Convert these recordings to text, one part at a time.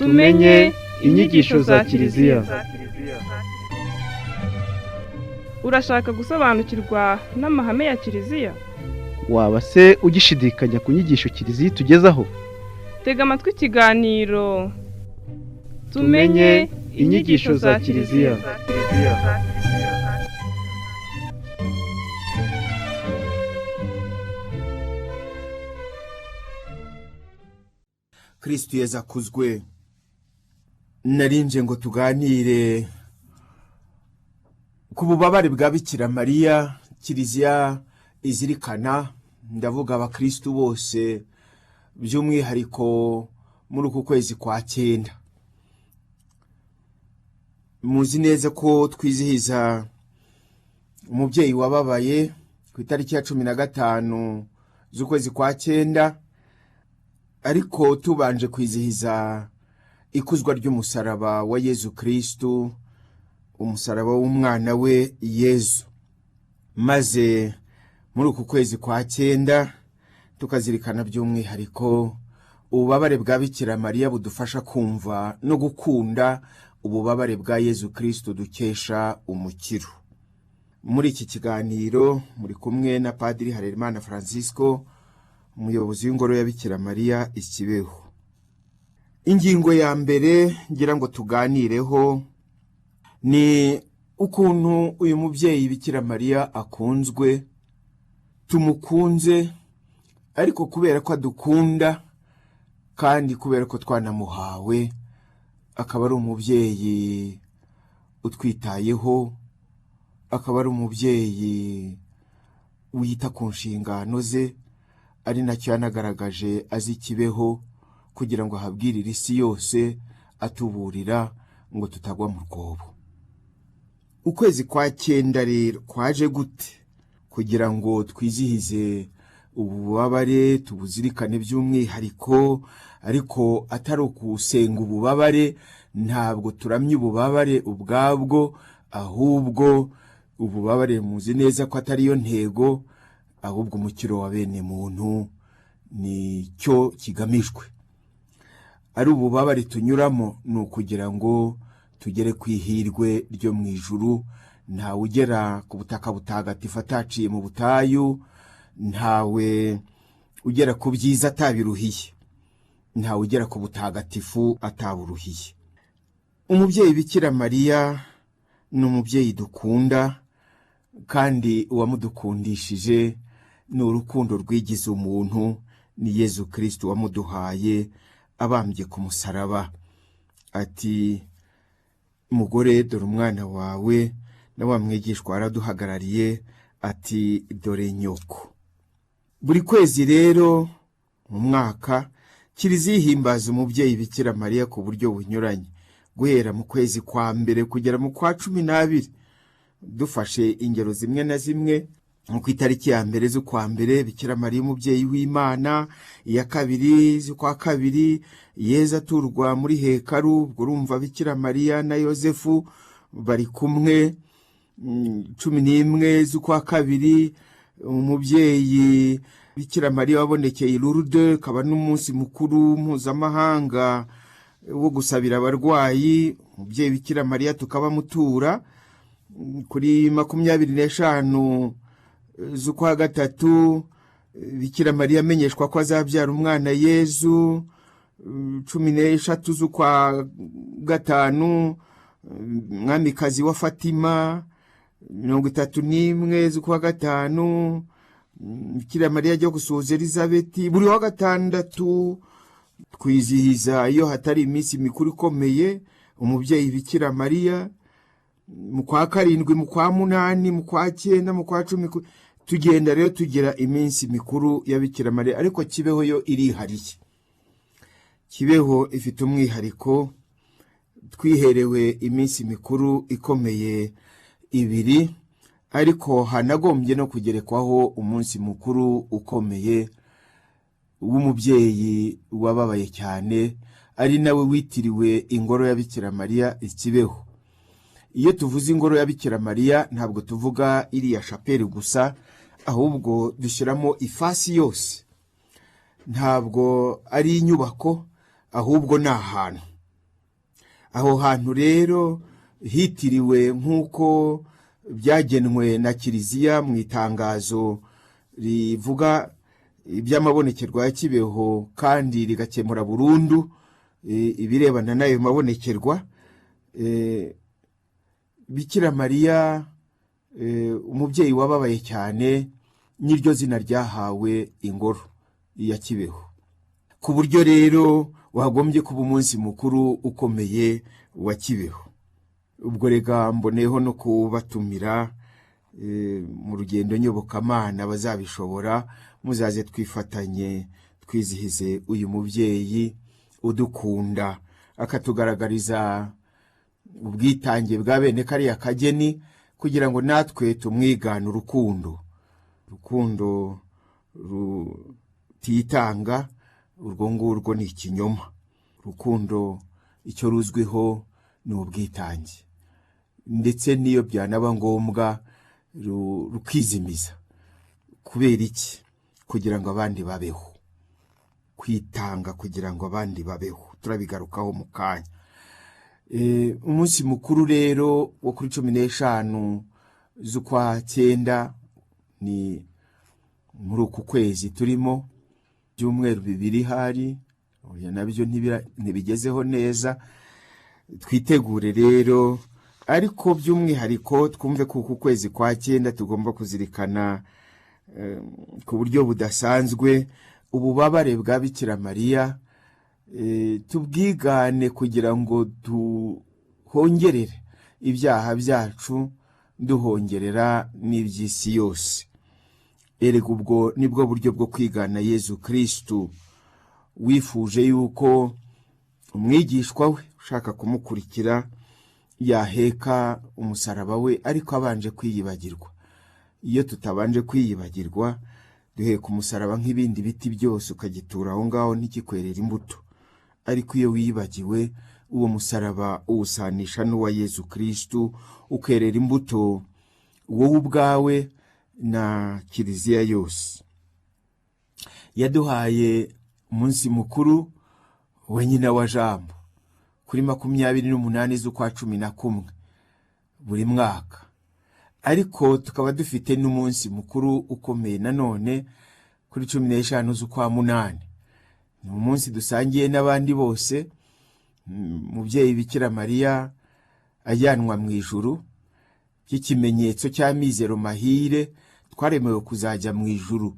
tumenye inyigisho za Kiliziya. Urashaka gusobanukirwa n'amahame ya Kiliziya? Waba se ugishidikanya ku nyigisho Kiliziya tugezaho? Tega amatwi ikiganiro Tumenye inyigisho za Kiliziya. Kristo Yezu akuzwe. Narinje ngo tuganire ku bubabare bwa Bikira Mariya. Kiliziya izirikana, ndavuga abakristo bose, by'umwihariko muri uku kwezi kwa cyenda. Muzi neza ko twizihiza umubyeyi wababaye ku itariki ya 15 z'ukwezi kwa cyenda, ariko tubanje kwizihiza ikuzwa ry'umusaraba wa Yezu Kristo, umusaraba w'umwana we Yezu. Maze muri uku kwezi kwa cyenda tukazirikana by'umwihariko ububabare bwa Bikira Mariya budufasha kumva no gukunda ububabare bwa Yezu Kristo dukesha umukiro. Muri iki kiganiro muri kumwe na Padiri Harerimana Francisco, umuyobozi w'ingoro ya Bikira Mariya i Kibeho. Ingingo ya mbere ngira ngo tuganireho ni ukuntu uyu mubyeyi Bikira Mariya akunzwe. Tumukunze ariko kubera ko adukunda kandi kubera ko twanamuhawe, akaba ari umubyeyi utwitayeho, akaba ari umubyeyi wita ku nshingano ze, ari nacyo yanagaragaje azi Kibeho kugira ngo ahabwirire isi yose, atuburira ngo tutagwa mu rwobo. Ukwezi kwa cyenda rero kwaje gute? Kugira ngo twizihize ububabare, tubuzirikane by'umwihariko, ariko atari ukusenga ububabare, ntabwo turamye ububabare ubwabwo, ahubwo ububabare muzi neza ko atari yo ntego, ahubwo umukiro wa bene muntu ni cyo kigamijwe. Ari ububabare tunyuramo ni ukugira ngo tugere ku ihirwe ryo mu ijuru. Ntawe ugera ku butaka butagatifu ataciye mu butayu, ntawe ugera ku byiza atabiruhiye, ntawe ugera ku butagatifu ataburuhiye. Umubyeyi Bikira Mariya ni umubyeyi dukunda, kandi uwamudukundishije ni urukundo rwigize umuntu, ni Yezu Kristo wamuduhaye abambye ku musaraba. Ati, mugore dore umwana wawe, na wa mwigishwa araduhagarariye ati dore nyoko. Buri kwezi rero mu mwaka Kiliziya ihimbaza umubyeyi Bikira Mariya ku buryo bunyuranye, guhera mu kwezi kwa mbere kugera mu kwa 12. Dufashe ingero zimwe na zimwe, ku itariki ya mbere z'ukwa mbere Bikira Mariya umubyeyi w'Imana, iya kabiri z'ukwa kabiri Yezu aturwa muri hekaru, ubwo urumva Bikira Mariya na Yosefu bari kumwe. 11 z'ukwa kabiri umubyeyi Bikira Mariya wabonekeye i Lourdes, kaba n'umunsi mukuru mpuzamahanga wo gusabira abarwayi. Umubyeyi Bikira Mariya tukaba mutura kuri 25 z'ukwa gatatu Bikira Mariya amenyeshwa ko azabyara umwana Yezu. 13 z'ukwa gatanu mwamikazi wa Fatima. 31 z'ukwa gatanu Bikira Mariya ajya gusuhuza Elizabeti. Buri wa gatandatu twizihiza, iyo hatari iminsi mikuru ikomeye, umubyeyi Bikira Mariya. Mu kwa 7, mu kwa 8, mu kwa 9, mu kwa 10 tugenda rero tugira iminsi mikuru ya Bikira Mariya. Ariko Kibeho yo irihariye. Kibeho ifite umwihariko, twiherewe iminsi mikuru ikomeye 2, ariko hanagombye no kugerekwaho umunsi mukuru ukomeye w'umubyeyi wababaye cyane, ari nawe witiriwe ingoro ya Bikira Mariya i Kibeho. Iyo tuvuze ingoro ya Bikira Mariya ntabwo tuvuga iriya shapeli gusa, ahubwo dushyiramo ifasi yose. Ntabwo ari inyubako, ahubwo ni ahantu. aho hantu rero hitiriwe nk'uko byagenwe na kiliziya mu itangazo rivuga iby'amabonekerwa ya Kibeho kandi rigakemura burundu ibirebana n'ayo mabonekerwa. Bikira Mariya umubyeyi wababaye cyane, n'iryo zina ryahawe ingoro ya Kibeho, ku buryo rero wagombye kuba umunsi mukuru ukomeye wa Kibeho. Ubwo rega mboneyeho no kubatumira mu rugendo nyobokamana bazabishobora, muzaze twifatanye twizihize uyu mubyeyi udukunda, akatugaragariza ubwitange bwa bene kariya kageni, kugira ngo natwe tumwigane urukundo rutitanga. Urwo ngurwo ni ikinyoma. Urukundo icyo ruzwiho ni ubwitange, ndetse n'iyo byanaba ngombwa rukizimiza. Kubera iki? Kugira ngo abandi babeho. Kwitanga kugira ngo abandi babeho, turabigarukaho mu kanya. Umunsi mukuru rero wo kuri 15 z'ukwa 9 ni muri uku kwezi turimo, byumweru 2 hari, oya nabyo ntibigezeho neza. Twitegure rero, ariko by'umwihariko twumve ko uku kwezi kwa 9 tugomba kuzirikana ku buryo budasanzwe ububabare bwa Bikira Mariya, tubwigane kugira ngo duhongerere ibyaha byacu, duhongerera n'iby'isi yose. Erega ubwo nibwo buryo bwo kwigana Yezu Kristu, wifuje yuko umwigishwa we ushaka kumukurikira yaheka umusaraba we, ariko abanje kwiyibagirwa. Iyo tutabanje kwiyibagirwa, duheka umusaraba nk'ibindi biti byose, ukagitura aho ngaho ntikikwerera imbuto. Ariko iyo wiyibagiwe, uwo musaraba uwusanisha n'uwa Yezu Kristu, ukerera imbuto wowe ubwawe na kiliziya yose. Yaduhaye umunsi mukuru wa nyina wa Jambo kuri 28 z'ukwa 11 buri mwaka, ariko tukaba dufite n'umunsi mukuru ukomeye nanone kuri 15 z'ukwa 8. Ni umunsi dusangiye n'abandi bose, mubyeyi Bikira Mariya ajyanwa mu ijuru, cy'ikimenyetso cy'amizero mahire twaremewe kuzajya mu ijuru.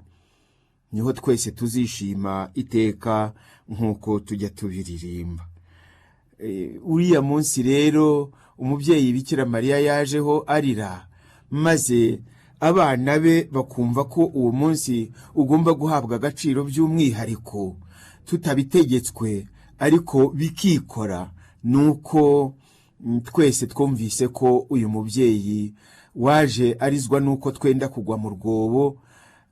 Niho twese tuzishima iteka nk'uko tujya tubiririmba. Uriya munsi rero umubyeyi Bikira Mariya yajeho arira, maze abana be bakumva ko uwo munsi ugomba guhabwa agaciro by'umwihariko, tutabitegetswe ariko bikikora. Nuko twese twumvise ko uyu mubyeyi waje arizwa nuko twenda kugwa mu rwobo,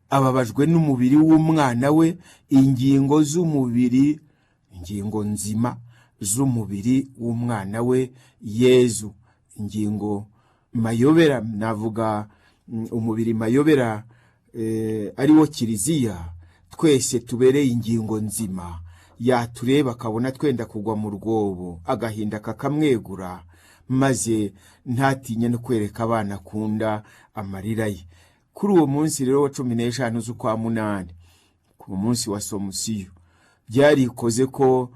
ababajwe n'umubiri w'umwana we, ingingo z'umubiri, ingingo nzima z'umubiri w'umwana we Yezu, ingingo mayobera, navuga umubiri mayobera ari wo kiliziya. Twese tubereye ingingo nzima, yatureba akabona twenda kugwa mu rwobo, agahinda kakamwegura, maze ntatinye no kwereka abana akunda amarira ye. Kuri uwo munsi rero wa 15 z'ukwa 8, ku munsi wa Somusiyo, byarikoze ko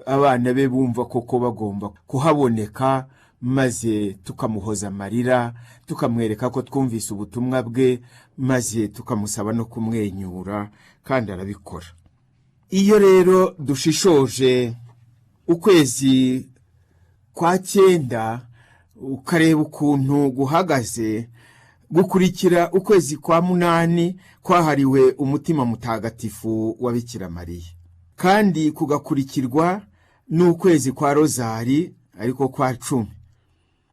abana be bumva koko bagomba kuhaboneka, maze tukamuhoza amarira, tukamwereka ko twumvise ubutumwa bwe, maze tukamusaba no kumwenyura, kandi arabikora. Iyo rero dushishoje ukwezi kwa 9 ukareba ukuntu guhagaze, gukurikira ukwezi kwa 8 kwahariwe umutima mutagatifu wa Bikira Mariya, kandi kugakurikirwa n'ukwezi kwa Rozari ariko kwa 10.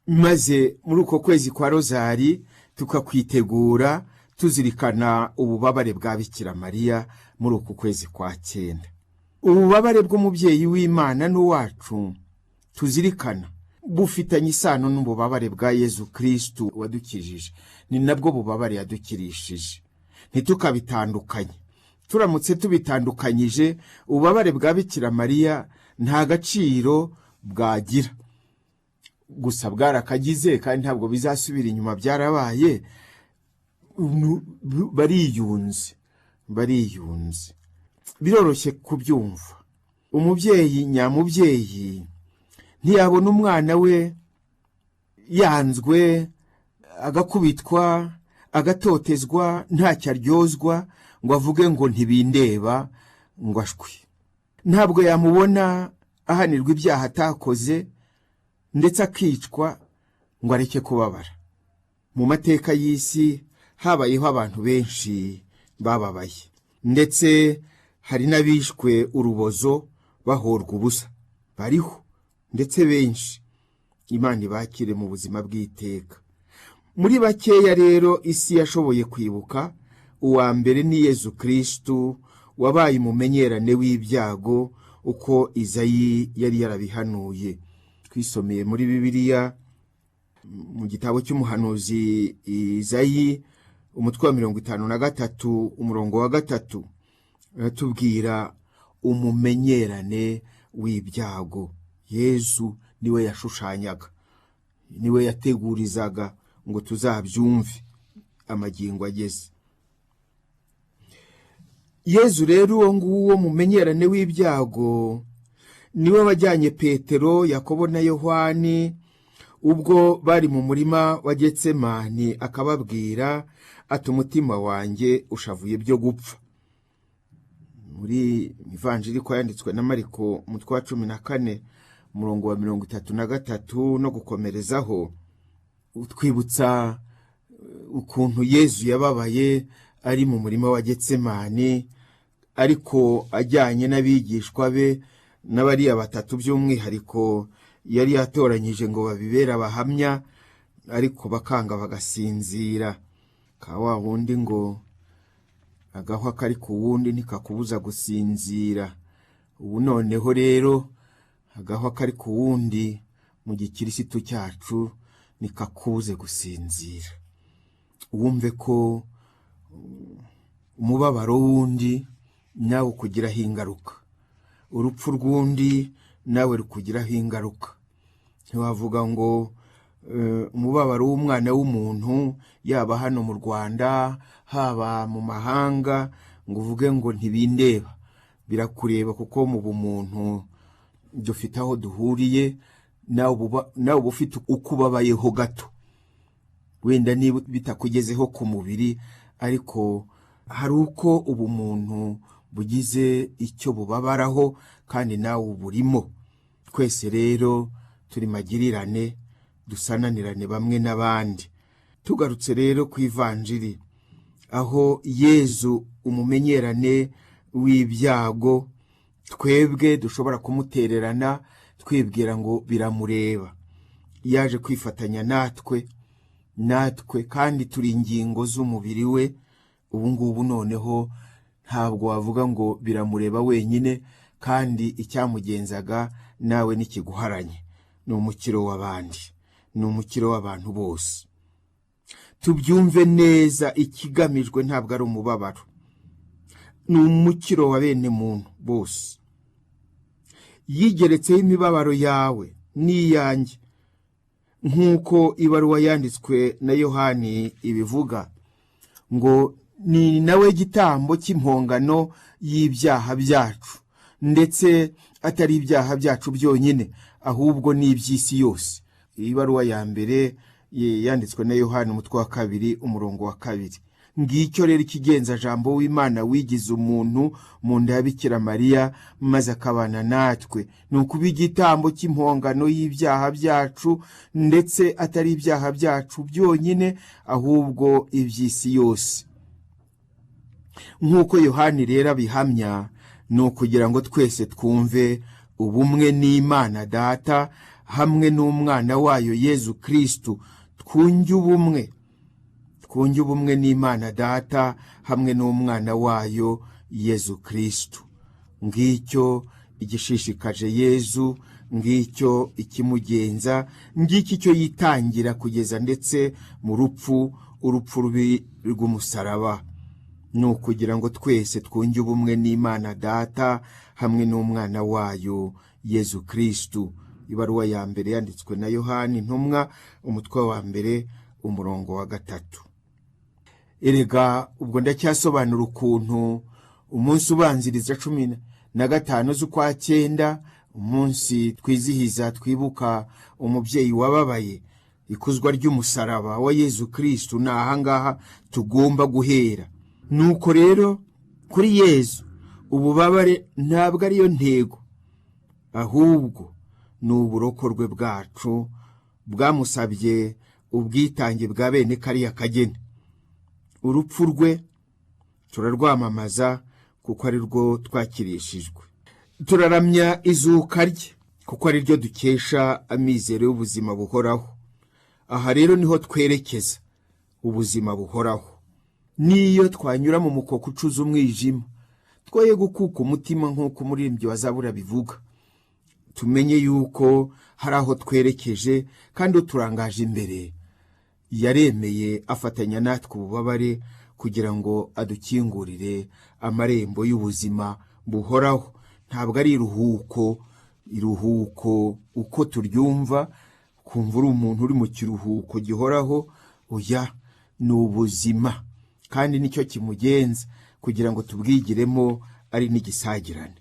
Maze muri uko kwezi kwa Rozari tukakwitegura tuzirikana ububabare bwa Bikira Mariya muri uku kwezi kwa 9. Ububabare bw'umubyeyi w'Imana n'uwacu tuzirikana bufitanye isano n'ububabare bwa Yezu Kristu wadukijije, ni nabwo bubabare yadukirishije. Ntitukabitandukanye. Turamutse tubitandukanyije, ububabare bwa Bikira Mariya nta gaciro bwagira. Gusa bwarakagize kandi ntabwo bizasubira inyuma, byarabaye. Bariyunze. Biroroshye kubyumva. Umubyeyi nyamubyeyi ntiyabona umwana we yanzwe, agakubitwa, agatotezwa, ntacyo aryozwa ngo avuge ngo ntibindeba, ngo ashwi. Ntabwo yamubona ahanirwa ibyaha atakoze ndetse akicwa ngo areke kubabara. Mu mateka y'isi habayeho abantu benshi bababaye, ndetse hari n'abishwe urubozo bahorwa ubusa, bariho ndetse benshi. Imana ibakire mu buzima bw'iteka. Muri bakeya rero isi yashoboye kwibuka, uwa mbere ni Yezu Kristu wabaye umumenyerane w'ibyago uko Izayi yari yarabihanuye. Twisomeye muri Bibiliya mu gitabo cy'umuhanuzi Izayi umutwe wa 53 umurongo wa 3 aratubwira umumenyerane w'ibyago. Yesu niwe yashushanyaga, niwe yategurizaga ngo tuzabyumve amagingo ageze. Yesu rero uwo nguwo mumenyerane w'ibyago niwe wajyanye Petero, Yakobo na Yohani ubwo bari mu murima wa Getsemani, akababwira ati umutima wanjye ushavuye byo gupfa. Muri Ivanjiri ko yanditswe na Mariko umutwe wa 14 umurongo wa 33 no gukomerezaho, utwibutsa ukuntu Yesu yababaye ari mu murima wa Getsemani, ariko ajyanye n'abigishwa be n'abariya batatu by'umwihariko yari yatoranyije ngo babibera abahamya, ariko bakanga bagasinzira. Kawa wundi ngo agahwa kari ku wundi nikakubuza gusinzira. Ubu noneho rero agahwa kari ku wundi mu gikirisitu cyacu nikakubuze gusinzira. Wumve ko umubabaro wundi nawe ukugiraho ingaruka, urupfu rw'undi nawe rukugiraho ingaruka. Ntiwavuga ngo umubabaro w'umwana w'umuntu yaba hano mu Rwanda haba mu mahanga ngo uvuge ngo ntibindeba. Birakureba kuko mu bumuntu dufite aho duhuriye, nawe ufite uko ubabayeho gato. Wenda niba bitakugezeho ku mubiri, ariko hari uko ubumuntu bugize icyo bubabaraho kandi nawe uburimo. Twese rero turi magirirane, dusananirane bamwe n'abandi. Tugarutse rero ku Ivanjiri, aho Yezu umumenyerane w'ibyago twebwe dushobora kumutererana twibwira ngo biramureba. Yaje kwifatanya natwe kandi turi ingingo z'umubiri we. Ubu ngubu noneho ntabwo wavuga ngo biramureba wenyine, kandi icyamugenzaga nawe nikiguharanye. Ni umukiro w'abandi, ni umukiro w'abantu bose. Tubyumve neza, ikigamijwe ntabwo ari umubabaro, ni umukiro wa bene muntu bose. Yigeretseho imibabaro yawe n'iyanjye, nk'uko ibaruwa yanditswe na Yohani ibivuga ngo ni nawe gitambo cy'impongano y'ibyaha byacu, ndetse atari ibyaha byacu byonyine ahubwo n'iby'isi yose. Ibaruwa ya mbere yanditswe na Yohani umutwe wa 2 umurongo wa 2. Ngicyo rero ikigenza jambo w'Imana wigize umuntu mu nda ya Bikira Mariya maze akabana natwe, ni ukuba igitambo cy'impongano y'ibyaha byacu, ndetse atari ibyaha byacu byonyine ahubwo iby'isi yose. Nk'uko Yohani rero abihamya, ni ukugira ngo twese twumve ubumwe n'Imana Data hamwe n'umwana wayo Yezu Kristu. Twunge ubumwe n'Imana Data hamwe n'umwana wayo Yezu Kristu. Ngicyo igishishikaje Yezu, ngicyo ikimugenza, ngicyo icyo yitangira kugeza ndetse mu urupfu rubi rw'umusaraba. Ni ukugira ngo twese twunge ubumwe n'Imana Data hamwe n'umwana wayo Yezu Kristu. ibaruwa ya mbere yanditswe na Yohani intumwa, umutwe wa mbere umurongo wa 3. Erega ubwo ndacyasobanura ukuntu umunsi ubanziriza 15 z'ukwa 9, umunsi twizihiza twibuka umubyeyi wababaye, ikuzwa ry'umusaraba wa Yezu Kristo, na ahangaha tugomba guhera. Nuko rero kuri Yezu ububabare ntabwo ariyo ntego, ahubwo ni uburokorwe bwacu bwamusabye ubwitange bwa bene kariya kageni. Urupfu rwe turarwamamaza kuko ari rwo twakirishijwe. Turaramya izuka rye kuko ari ryo dukesha amizero y'ubuzima buhoraho. Aha rero niho twerekeza ubuzima buhoraho. Niyo twanyura mu mukoko ucuza umwijima, twoye gukuka umutima nk'uko umuririmbyi wa Zaburi bivuga. Tumenye yuko hari aho twerekeje kandi uturangaje imbere. Yaremeye afatanya natwe ububabare kugira ngo adukingurire amarembo y'ubuzima buhoraho. Ntabwo ari iruhuko uko turyumva, kumva uri umuntu uri mu kiruhuko gihoraho. Oya, ni ubuzima, kandi nicyo kimugenza kugira ngo tubwigiremo ari n'igisagirane.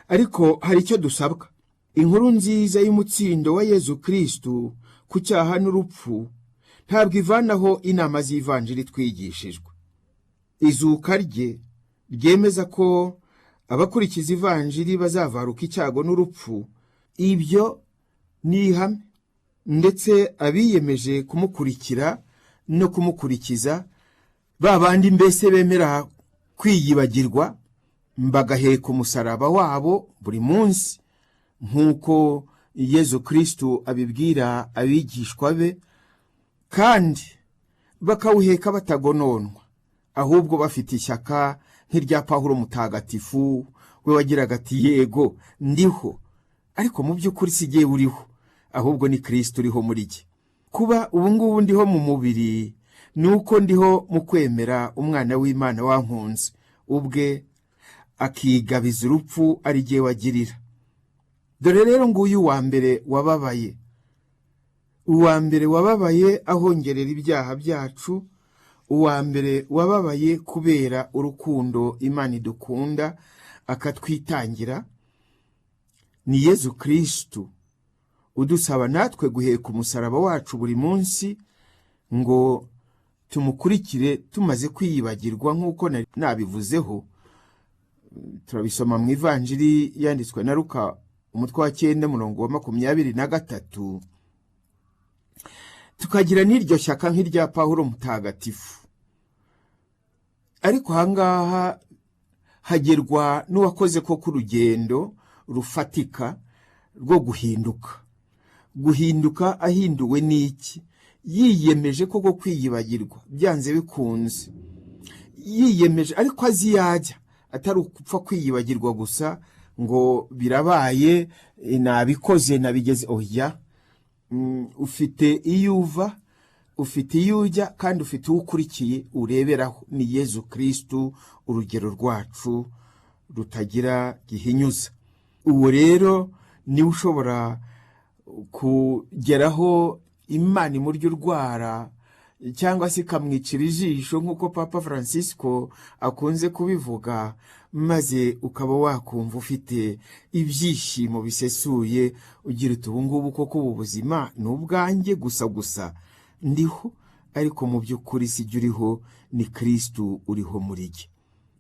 Ariko hari icyo dusabwa. Inkuru nziza y'umutsindo wa Yezu Kristo ku cyaha n'urupfu ntabwo ivanaho inama z'ivanjiri twigishijwe. Izuka rye ryemeza ko abakurikiza ivanjiri bazavaruka icyago n'urupfu. Ibyo ni ihame, ndetse abiyemeje kumukurikira no kumukurikiza, babandi mbese bemera kwiyibagirwa, bagaheka umusaraba wabo buri munsi nk'uko Yezu Kristo abibwira abigishwa be, kandi bakawuheka batagononwa, ahubwo bafite ishyaka nk'irya Pawulo mutagatifu, we wagiraga ati yego ndiho, ariko mu by'ukuri si jye uriho, ahubwo ni Kristo uriho muri jye. Kuba ubu ngubu ndiho mu mubiri nuko ndiho mu kwemera umwana w'Imana wankunze, ubwe akigabiza urupfu ari jye wagirira. Dore rero nguyu uwa mbere wababaye. Uwa mbere wababaye ahongerera ibyaha byacu, uwa mbere wababaye kubera urukundo Imana idukunda akatwitangira, ni Yezu Kristo udusaba natwe guheka umusaraba wacu buri munsi ngo tumukurikire tumaze kwiyibagirwa nk'uko nabivuzeho. Turabisoma mu ivanjiri yanditswe na Luka umutwe wa 9 umurongo wa 23. Tukagira n'iryo shyaka nk'irya Pawulo mutagatifu. Ariko hangaha hagerwa n'uwakoze ko ku rugendo rufatika rwo guhinduka ahinduwe n'iki? Yiyemeje koko kwiyibagirwa byanze bikunze, yiyemeje, ariko azi yajya, atari upfa kwiyibagirwa gusa ngo birabaye nabikoze nabigeze. Oya, ufite iyo uva, ufite iyo ujya, kandi ufite ukurikiye ureberaho. Ni Yezu Kristo urugero rwacu rutagira gihinyuza. Uwo rero niwe ushobora kugeraho Imana imurya urwara cyangwa se ikamwicira ijisho nk'uko Papa Francisco akunze kubivuga, maze ukaba wakumva ufite ibyishimo bisesuye, ugira uti ubu ngubu koko ubu buzima ni ubwanjye gusa ndiho, ariko mu by'ukuri si jye uriho, ni Kristo uriho muri jye.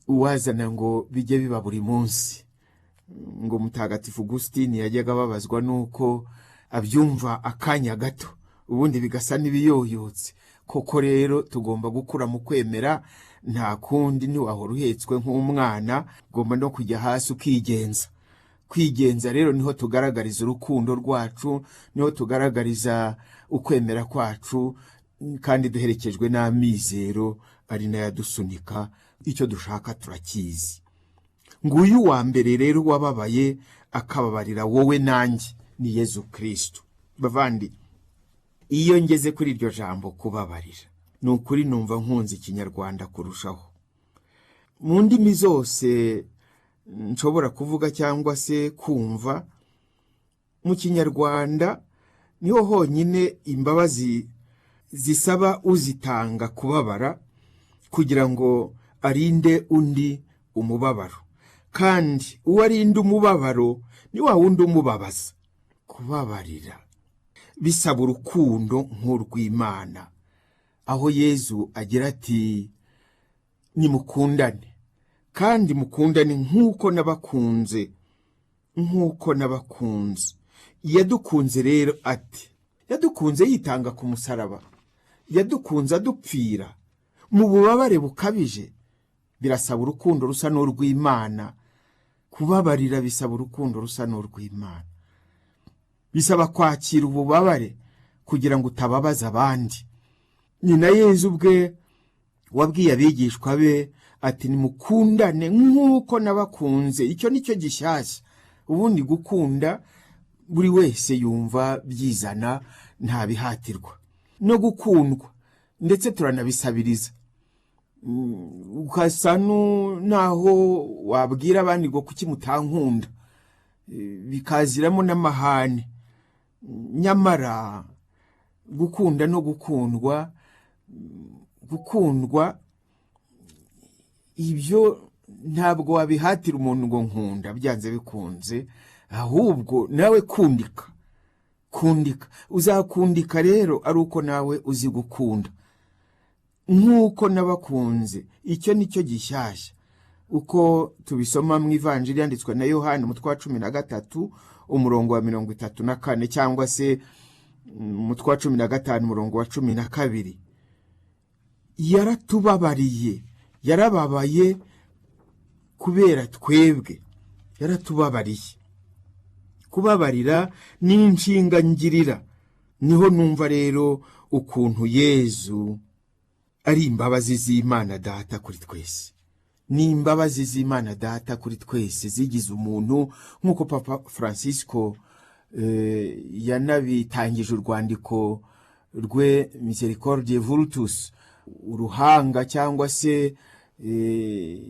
Uwazana ngo bijye biba buri munsi. Ngo Mutagatifu Augustine yajyaga ababazwa nuko abyumva akanya gato, ubundi bigasa n'ibiyoyotse. Koko rero tugomba gukura mu kwemera, nta kundi ntiwahora uhetswe nk'umwana, ugomba no kujya hasi ukigenza. Kwigenza rero niho tugaragariza urukundo rwacu, niho tugaragariza ukwemera kwacu, kandi duherekejwe n'amizero ari nayo adusunika. Icyo dushaka turakizi. Nguyu wa mbere rero wababaye akababarira wowe nanjye, ni Yezu Kristo. Bavandi, iyo ngeze kuri iryo jambo kubabarira, ni ukuri numva nkunze Ikinyarwanda kurushaho. Mu ndimi zose nshobora kuvuga cyangwa se kumva, mu kinyarwanda niho honyine imbabazi zisaba uzitanga kubabara kugira ngo arinde undi umubabaro, kandi uwo arinda umubabaro ni wa wundi umubabaza. Kubabarira bisaba urukundo nk'urw'Imana, aho Yezu agira ati nimukundane, kandi mukundane nk'uko nabakunze, nk'uko nabakunze. Yadukunze rero ati, yadukunze yitanga ku musaraba, yadukunze adupfira mu bubabare bukabije. Birasaba urukundo rusa n'urw'Imana. Kubabarira bisaba urukundo rusa n'urw'Imana. Bisaba kwakira ububabare kugira ngo utababaza abandi. Ni na Yezu ubwe wabwiye abigishwa be ati nimukundane nk'uko nabakunze. Icyo nicyo gishyashya. Ubundi gukunda buri wese yumva byizana, nta bihatirwa. No gukundwa ndetse turanabisabiriza. Ukasa naho wabwira abandi ngo kuki mutankunda, bikaziramo n'amahane. Nyamara gukunda no gukundwa, ibyo ntabwo wabihatira umuntu ngo nkunda byanze bikunze, ahubwo nawe kundika. Uzakundika rero ari uko nawe uzi gukunda nk'uko nabakunze. Icyo nicyo gishyashya, uko tubisoma mu ivanjiri yanditswe na Yohana umutwe wa 13 umurongo wa 34, cyangwa se umutwe wa 15 umurongo wa 12. Yaratubabariye, yarababaye kubera twebwe, yaratubabariye. Kubabarira ni inshinga ngirira. Niho numva rero ukuntu Yezu ari imbabazi z'Imana Data kuri twese. Ni imbabazi z'Imana Data kuri twese zigize umuntu, nk'uko Papa Francisco yanabitangije urwandiko rwe Misericordiae Vultus, uruhanga cyangwa se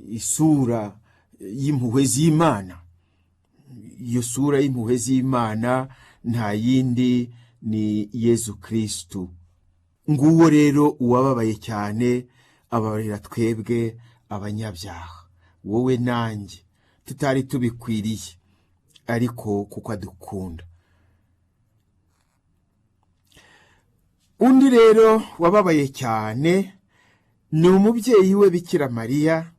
isura y'impuhwe z'Imana. Iyo sura y'impuhwe z'Imana nta yindi ni Yezu Kristu. Nguwo rero uwababaye cyane, ababarira twebwe abanyabyaha, wowe nanjye tutari tubikwiriye, ariko kuko adukunda. Undi rero wababaye cyane ni umubyeyi we Bikira Mariya.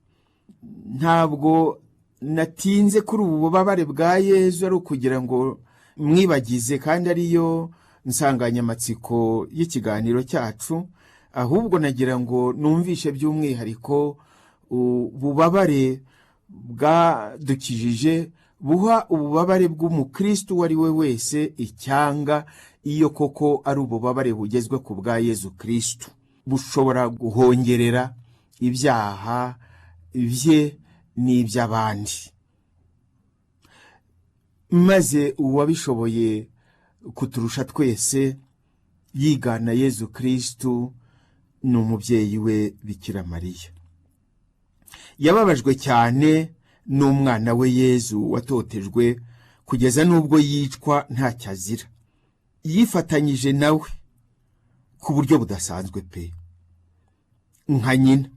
Ntabwo natinze kuri ubu bubabare bwa Yezu ari ukugira ngo mwibagize, kandi ariyo nsanganyamatsiko y'ikiganiro cyacu, ahubwo nagira ngo numvishe by'umwihariko ububabare bwadukijije, buha ububabare bw'umukristo wari we wese icyanga, iyo koko ari ububabare bugezwe ku bwa Yezu Kristo. Bushobora guhongerera ibyaha bye n'iby'abandi, maze uwabishoboye kuturusha twese yigana Yezu Kristo ni umubyeyi we Bikira Mariya. Yababajwe cyane n'umwana we Yezu watotejwe kugeza n'ubwo yicwa ntacyo azira. Yifatanyije nawe ku buryo budasanzwe pe, nka nyina.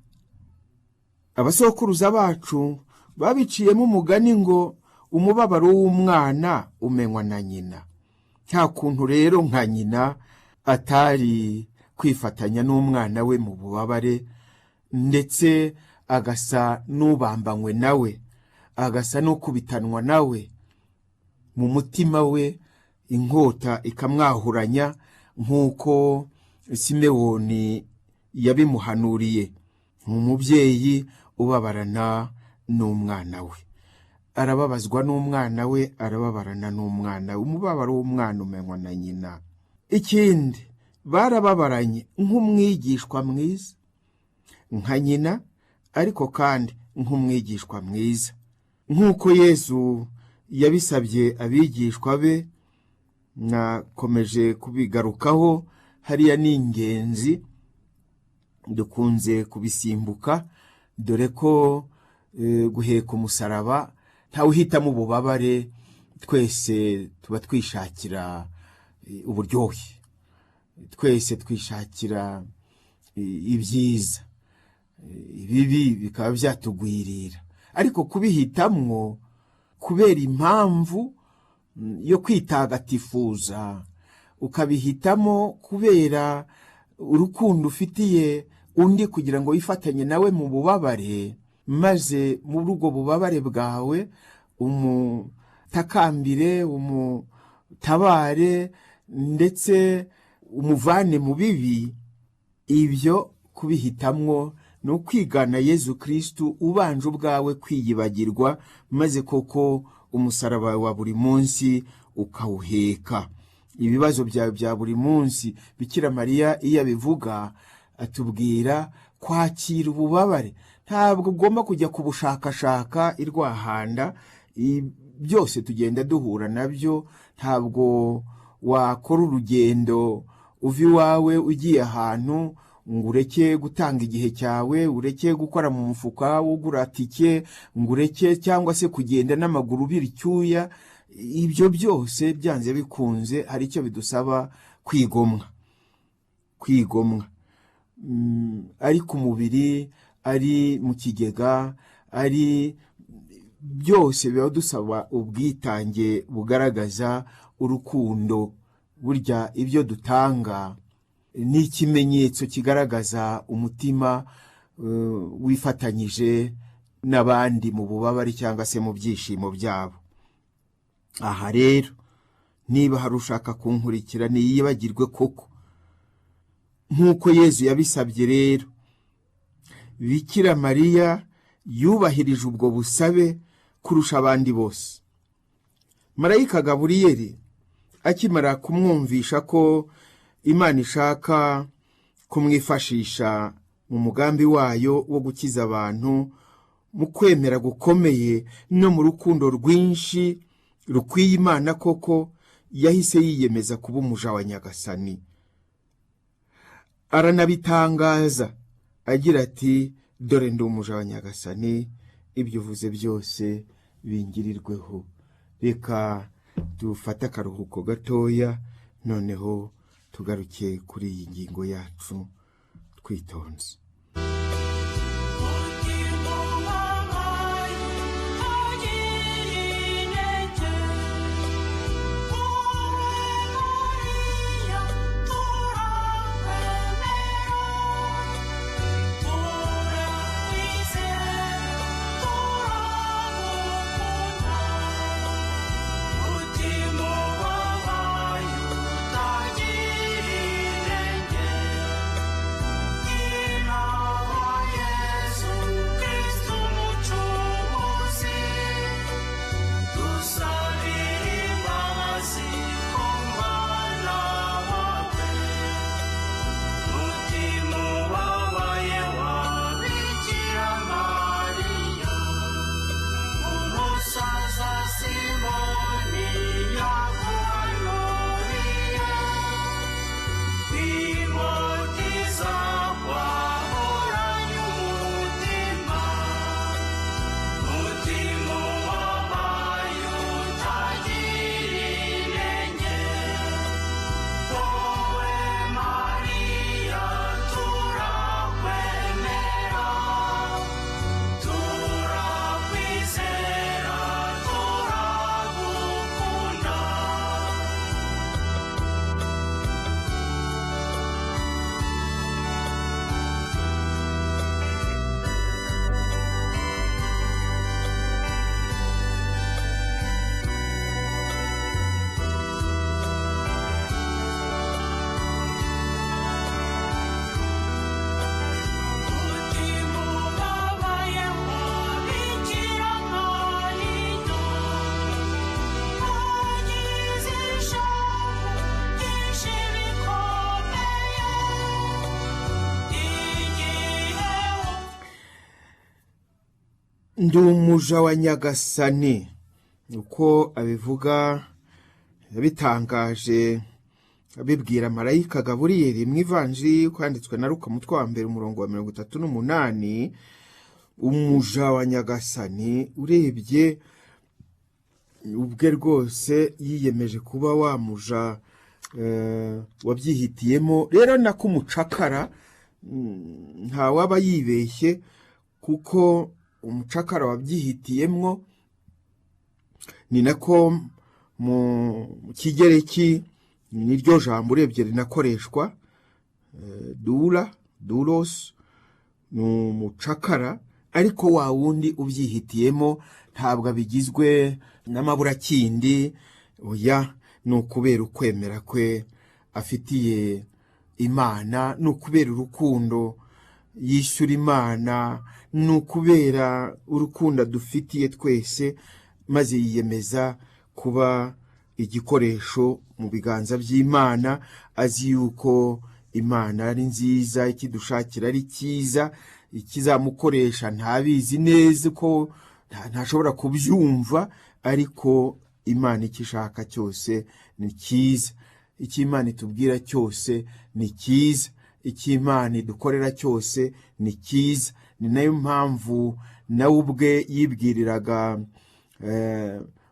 Abasokuruza bacu babiciyemo umugani ngo umubabaro w'umwana umenywa na nyina. Nta kuntu rero nka nyina atari kwifatanya n'umwana we mu bubabare, ndetse agasa n'ubambanywe nawe, agasa n'ukubitanwa nawe. Mu mutima we inkota ikamwahuranya, nk'uko Simewoni yabimuhanuriye. Umubyeyi ubabarana n'umwana we, arababazwa n'umwana we, arababarana n'umwana we. Umubabaro w'umwana umenywa na nyina. Ikindi, barababaranye nk'umwigishwa mwiza, nka nyina, ariko kandi nk'umwigishwa mwiza, nk'uko Yezu yabisabye abigishwa be. Nakomeje kubigarukaho, hariya ni ingenzi, dukunze kubisimbuka, dore ko guheka umusaraba ntawuhitamo ububabare twese tuba twishakira uburyohe, twese twishakira ibyiza, ibibi bikaba byatugwirira, ariko kubihitamwo kubera impamvu yo kwitagatifuza, ukabihitamo kubera urukundo ufitiye undi kugira ngo wifatanye nawe mu bubabare, maze muri ubwo bubabare bwawe umutakambire, umutabare ndetse umuvane mu bibi. Ibyo kubihitamwo ni ukwigana Yezu Kristu ubanje ubwawe kwiyibagirwa, maze koko umusaraba wa buri munsi ukawuheka. Ibibazo byawe bya buri munsi Bikira Mariya iyo abivuga atubwira kwakira ububabare. Ntabwo ugomba kujya kubushakashaka irwahanda, byose tugenda duhura nabyo. Ntabwo wakora urugendo uva iwawe ugiye ahantu ngo ureke gutanga igihe cyawe, ureke gukora mu mufuka ugura tike, ngo ureke cyangwa se kugenda n'amaguru biricyuya. Ibyo byose byanze bikunze hari icyo bidusaba kwigomwa. Ari ku mubiri, ari mu kigega, ari byose biba dusaba ubwitange bugaragaza urukundo. Burya ibyo dutanga ni ikimenyetso kigaragaza umutima wifatanyije n'abandi mu bubabare cyangwa se mu byishimo byabo. Aha rero niba hari ushaka kunkurikira niyibagirwe koko, nk'uko Yezu yabisabye. Rero Bikira Mariya yubahirije ubwo busabe kurusha abandi bose. Marayika Gaburiyeli akimara kumwumvisha ko Imana ishaka kumwifashisha mu mugambi wayo wo gukiza abantu, mu kwemera gukomeye no mu rukundo rwinshi rukwiye Imana koko, yahise yiyemeza kuba umuja wa Nyagasani. Aranabitangaza agira ati, dore ndi umuja wa Nyagasani, ibyo uvuze byose bingirirweho. Reka dufate akaruhuko gatoya, noneho tugaruke kuri iyi ngingo yacu twitonze. Ndi umuja wa Nyagasani, uko abivuga yabitangaje abibwira Marayika Gaburiyeli mu Ivanjiri kwanditswe na Luka umutwe wa 1 umurongo wa 38. Umuja wa Nyagasani, urebye ubwe rwose yiyemeje kuba wamuja wabyihitiyemo. Rero nako umucakara nta waba yibeshye, kuko umucakara wabyihitiyemwo. Ni nako mu kigereki niryo jambo urebye rinakoreshwa, duros ni umucakara, ariko wa wundi ubyihitiyemo ntabwo abigizwe n'amaburakindi, oya, ni ukubera ukwemera kwe afitiye Imana, ni ukubera urukundo yishyura Imana, ni ukubera urukundo dufitiye twese, maze yiyemeza kuba igikoresho mu biganza by'Imana, azi yuko Imana ari nziza, ikidushakira ari cyiza, ikizamukoresha ntabizi neza ko ntashobora kubyumva, ariko Imana ikishaka cyose ni cyiza, icyo Imana itubwira cyose ni cyiza, icyo Imana idukorera cyose ni cyiza. Ni nayo mpamvu nawe ubwe yibwiriraga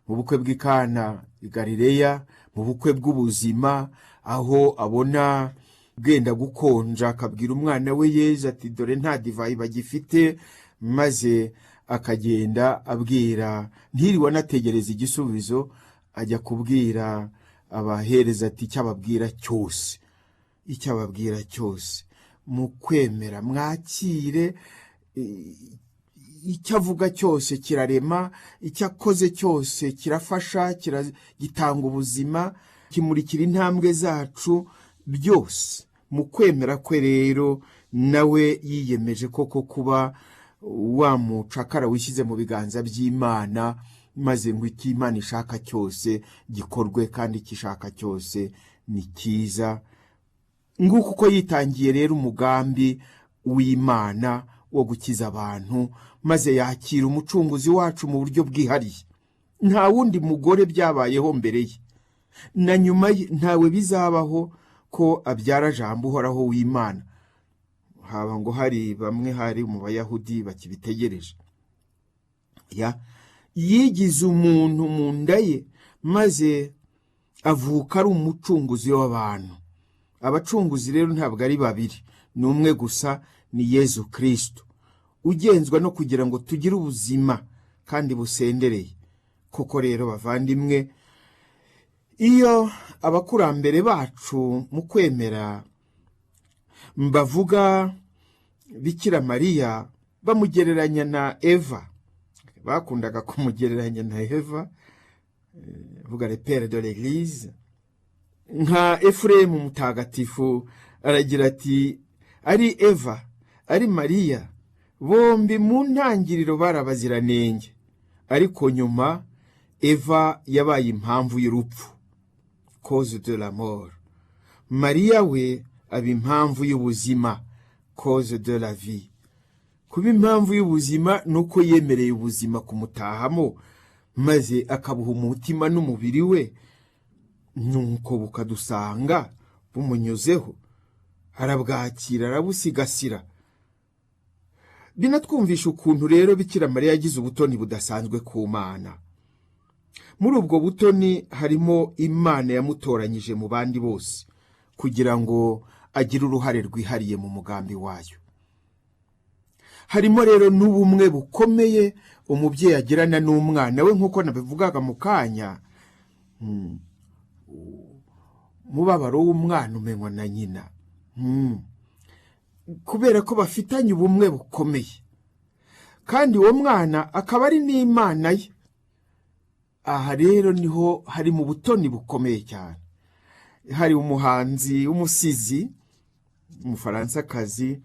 mu bukwe bw'i Kana i Galileya, mu bukwe bw'ubuzima, aho abona bwenda gukonja, akabwira umwana we Yezu ati dore nta divayi bagifite, maze akagenda abwira, ntiriwe anategereza igisubizo, ajya kubwira abahereza ati icyo ababwira cyose mu kwemera mwakire, icyo avuga cyose kirarema, icyo akoze cyose kirafasha, gitanga ubuzima, kimurikira intambwe zacu byose. Mu kwemera kwe rero nawe yiyemeje koko kuba wa mucakara wishyize mu biganza by'Imana, maze ngo icyo Imana ishaka cyose gikorwe, kandi icyo ishaka cyose ni cyiza. Nguko uko yitangiye rero umugambi w'Imana wo gukiza abantu, maze yakira umucunguzi wacu mu buryo bwihariye. Nta wundi mugore byabayeho mbere ye, na nyuma ye ntawe bizabaho ko abyara jambo uhoraho w'Imana. Haba ngo hari bamwe hari mu Bayahudi bakibitegereje. Yigize umuntu mu nda ye, maze avuka ari umucunguzi w'abantu. Abacunguzi rero ntabwo ari babiri, ni umwe gusa, ni Yezu Kristo, ugenzwa no kugira ngo tugire ubuzima kandi busendereye. Koko rero bavandimwe, iyo abakurambere bacu mu kwemera bavuga Bikira Mariya, bamugereranya na Eva, bakundaga kumugereranya na Eva, vuga le père de l'église. Nka Efuremu mutagatifu aragira ati, ari Eva ari Mariya, bombi mu ntangiriro barabaziranenge, ariko nyuma Eva yabaye impamvu y'urupfu, cause de la mort. Mariya we aba impamvu y'ubuzima, cause de la vie. Kuba impamvu y'ubuzima nuko yemereye ubuzima kumutahamo, maze akabuha umutima n'umubiri we, nuko bukadusanga bumunyuzeho, arabwakira, arabusigasira. Binatwumvisha ukuntu rero Bikira Mariya yagize ubutoni budasanzwe ku Mana. Muri ubwo butoni harimo Imana yamutoranyije mu bandi bose, kugira ngo agire uruhare rwihariye mu mugambi wayo. Harimo rero n'ubumwe bukomeye umubyeyi agirana n'umwana we, nk'uko nabivugaga mu kanya. Umubabaro w'umwana umenywa na nyina, kubera ko bafitanye ubumwe bukomeye, kandi uwo mwana akaba ari n'Imana ye. Aha rero niho hari mu butoni bukomeye cyane. Hari umuhanzi w'umusizi umufaransakazi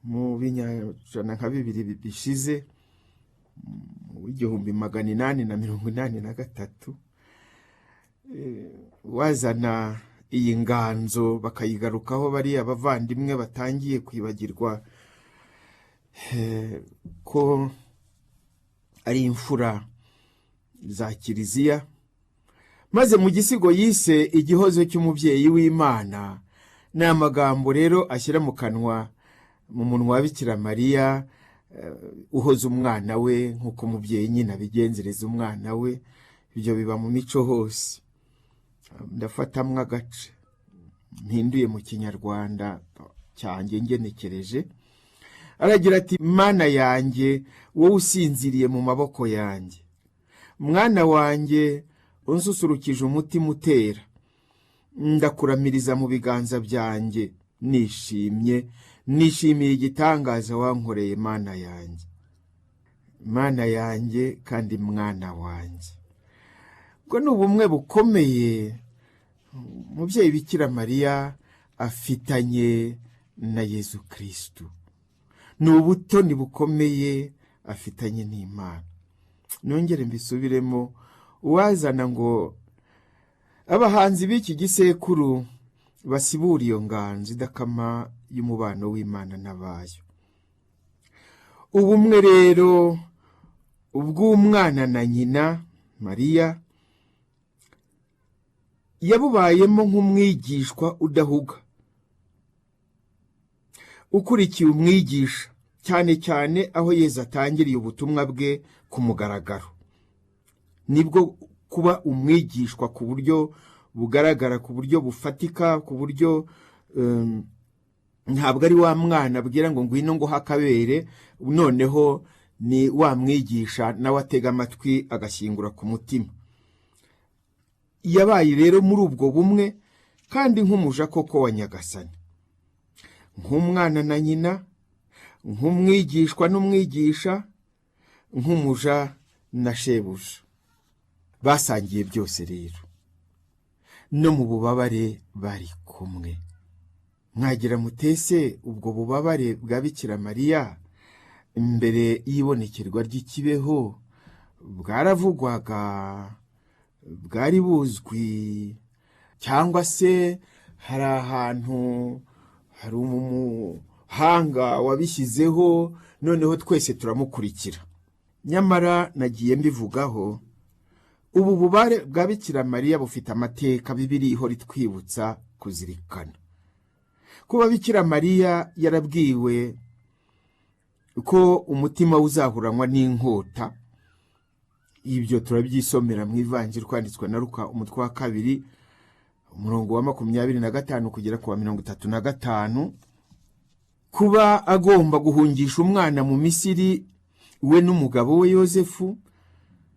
mu binyajana nka 2 bishize, mu 1883, wazana iyi nganzo bakayigarukaho, bari abavandimwe batangiye kwibagirwa ko ari imfura za Kiliziya. Maze mu gisigo yise igihozo cy'umubyeyi w'Imana, ni amagambo rero ashyira mu kanwa mu munwa wa Bikira Mariya, uhoza umwana we nk'uko umubyeyi nyina abigenzereza umwana we. ibyo biba mu mico hose. Ndafatamwo agace mpinduye mu kinyarwanda cyanjye ngenekereje. Aragira ati, mana yanjye wowe usinziriye mu maboko yanjye, mwana wanjye unsusurukije umutima utera, ndakuramiriza mu biganza byanjye nishimiye igitangaza wankoreye mana yanjye, mana yanjye kandi mwana wanjye. Ubwo ni ubumwe bukomeye umubyeyi Bikira Mariya afitanye na Yezu Kristu, ni ubutoni bukomeye afitanye n'Imana. Nongere mbisubiremo, uwazana ngo abahanzi b'iki gisekuru basibura iyo nganzo idakama y'umubano w'Imana n'abayo. Ubumwe rero ubw'umwana na nyina Mariya yabubayemo nk'umwigishwa udahuga, ukurikiye umwigisha, cyane cyane aho Yezu atangiriye ubutumwa bwe ku mugaragaro. Nibwo kuba umwigishwa ku buryo bugaragara, ku buryo bufatika, ku buryo ntabwo ari wa mwana abwira ngo ngwino ngo hakabere, noneho ni wa mwigisha nawe atega amatwi agashyingura ku mutima. Yabaye rero muri ubwo bumwe kandi nk'umuja koko wa Nyagasani, nk'umwana na nyina, nk'umwigishwa n'umwigisha, nk'umuja na shebuja. Basangiye byose rero, no mu bubabare bari kumwe. Mwagira mutese ubwo bubabare bwa Bikira Mariya imbere y'ibonekerwa ry'ikibeho bwaravugwaga, bwari buzwi, cyangwa se hari ahantu hari umuhanga wabishyizeho noneho twese turamukurikira? Nyamara nagiye mbivugaho, ubu bubabare bwa Bikira Mariya bufite amateka Bibiliya ihora itwibutsa kuzirikana. Kuba Bikira Mariya yarabwiwe ko umutima uzahuranywa n'inkota, ibyo turabyisomera mu Ivanjiri kwanditswe na Luka umutwe wa 2 umurongo wa 25 kugera ku wa 35. Kuba agomba guhungisha umwana mu Misiri we n'umugabo we Yosefu,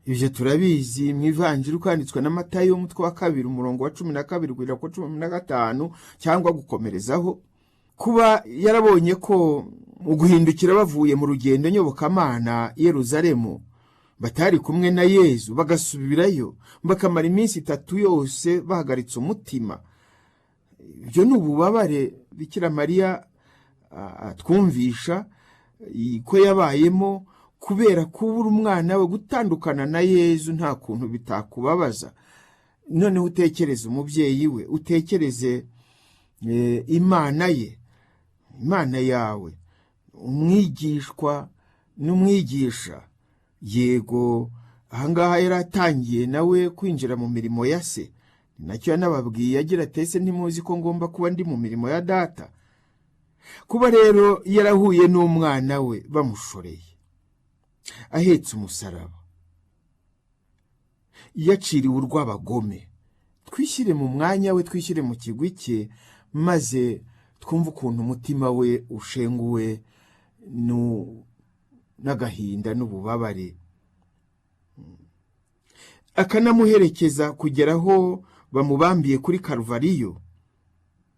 ibyo turabizi mu Ivanjiri kwanditswe na Matayo umutwe wa 2 umurongo wa 12 kugera ku 15 cyangwa gukomerezaho. Kuba yarabonye ko uguhindukira bavuye mu rugendo nyobokamana Yeruzalemu batari kumwe na Yezu, bagasubirayo bakamara iminsi 3 yose bahagaritse umutima. Ibyo ni ububabare Bikira Mariya twumvisha ko yabayemo, kubera kubura umwana we, gutandukana na Yezu nta kuntu bitakubabaza. Noneho utekereze umubyeyi we, utekereze Imana ye, Imana yawe, umwigishwa n'umwigisha. Yego ahangaha yaratangiye nawe kwinjira mu mirimo ya se, nacyo yanababwiye agira ati, ntimuzi ko ngomba kuba ndi mu mirimo ya data? Kuba rero yarahuye n'umwana we bamushoreye ahetse umusaraba, yaciriwe urw'abagome. Twishyire mu mwanya we, twishyire mu kigwi cye, maze twumva ukuntu umutima we ushenguwe n'agahinda n'ububabare. Akanamuherekeza kugera aho bamubambiye kuri Karuvariyo.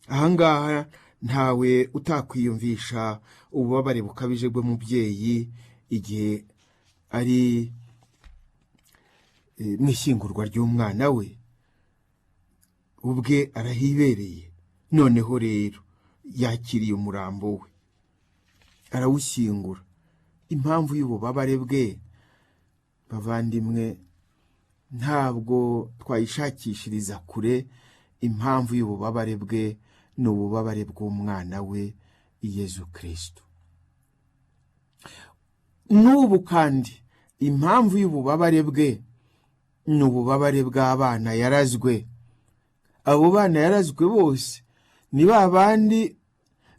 Ahangaha ntawe utakwiyumvisha ububabare bukabije bw'umubyeyi igihe ari mu ishyingurwa ry'umwana we. Ubwe arahibereye, noneho rero yakiriye umurambo we, arawushyingura. Impamvu y'ububabare bwe, bavandimwe, ntabwo twayishakishiriza kure. Impamvu y'ububabare bwe ni ububabare bw'umwana we Yezu Kristu. N'ubu kandi impamvu y'ububabare bwe ni ububabare bw'abana yarazwe. Abo bana yarazwe bose ni ba bandi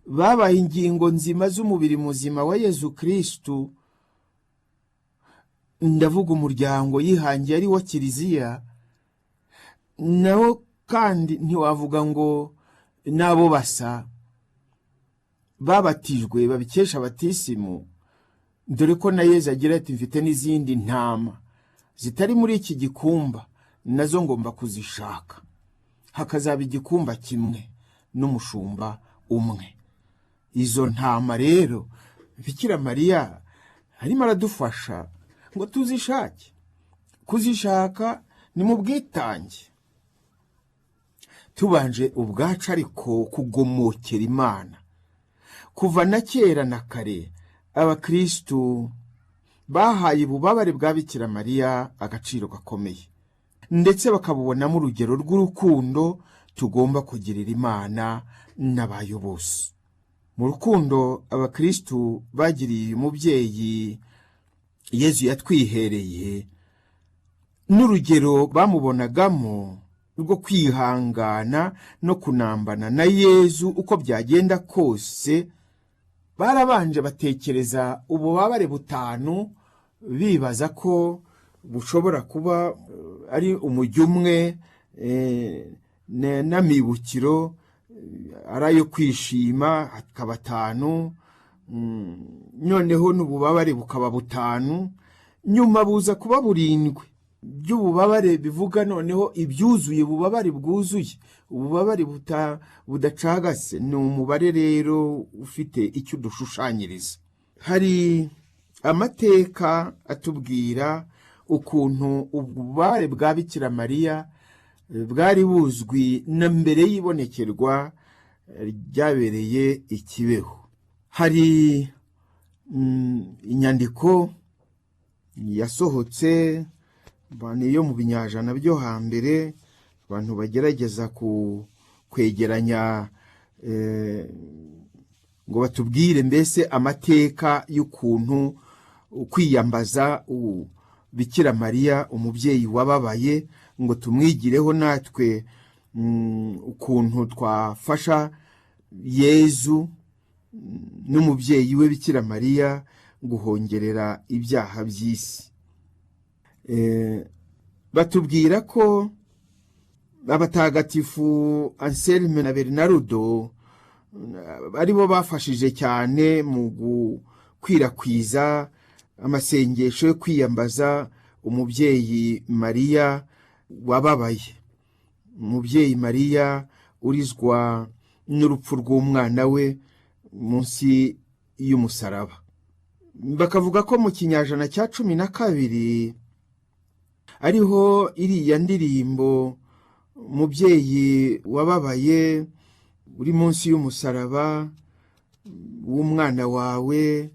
babaye ingingo nzima z'umubiri muzima wa Yezu Kristu. ndavuga umuryango yihangiye ari wo kiliziya, nawo kandi ntiwavuga ngo n'abo basa babatijwe babikesha batisimu, dore ko na Yezu agira ati mfite n'izindi ntama zitari muri iki gikumba, nazo ngomba kuzishaka, hakazaba igikumba kimwe n'umushumba umwe. Izo ntama rero Bikira Mariya arimo aradufasha ngo tuzishake. Kuzishaka ni mu bwitange, tubanje ubwacu ariko kugomokera Imana. Kuva na kera na kare abakristu bahaye ububabare bwa Bikira Mariya agaciro gakomeye, ndetse bakabubonamo urugero rw'urukundo tugomba kugirira Imana n'abayo bose. Mu rukundo abakristu bagiriye umubyeyi Yezu yatwihereye, n'urugero bamubonagamo rwo kwihangana no kunambana na Yezu uko byagenda kose, barabanje batekereza ububabare butanu, bibaza ko bushobora kuba ari umujyi umwe n'amibukiro ari ayo kwishima hakaba atanu, noneho n'ububabare bukaba butanu, nyuma buza kuba burindwi by'ububabare bivuga noneho ibyuzuye, ububabare bwuzuye, ububabare budacagase. Ni umubare rero ufite icyo udushushanyiriza. Hari amateka atubwira ukuntu ububabare bwa Bikira Mariya bwari buzwi na mbere y'ibonekerwa ryabereye i Kibeho. Hari inyandiko yasohotse yo mu binyajana byo hambere, abantu bagerageza kwegeranya ngo batubwire mbese amateka y'ukuntu kwiyambaza Bikira Mariya umubyeyi wababaye, ngo tumwigireho natwe ukuntu twafasha Yezu n'umubyeyi we Bikira Mariya guhongerera ibyaha by'isi. Batubwira ko abatagatifu Anselme na Bernardo aribo bafashije cyane mu gukwirakwiza amasengesho yo kwiyambaza umubyeyi Mariya wababaye, umubyeyi Mariya urizwa n'urupfu rw'umwana we munsi y'umusaraba. Bakavuga ko mu kinyajana cya 12 ariho iriya ndirimbo umubyeyi wababaye uri munsi y'umusaraba w'umwana wawe,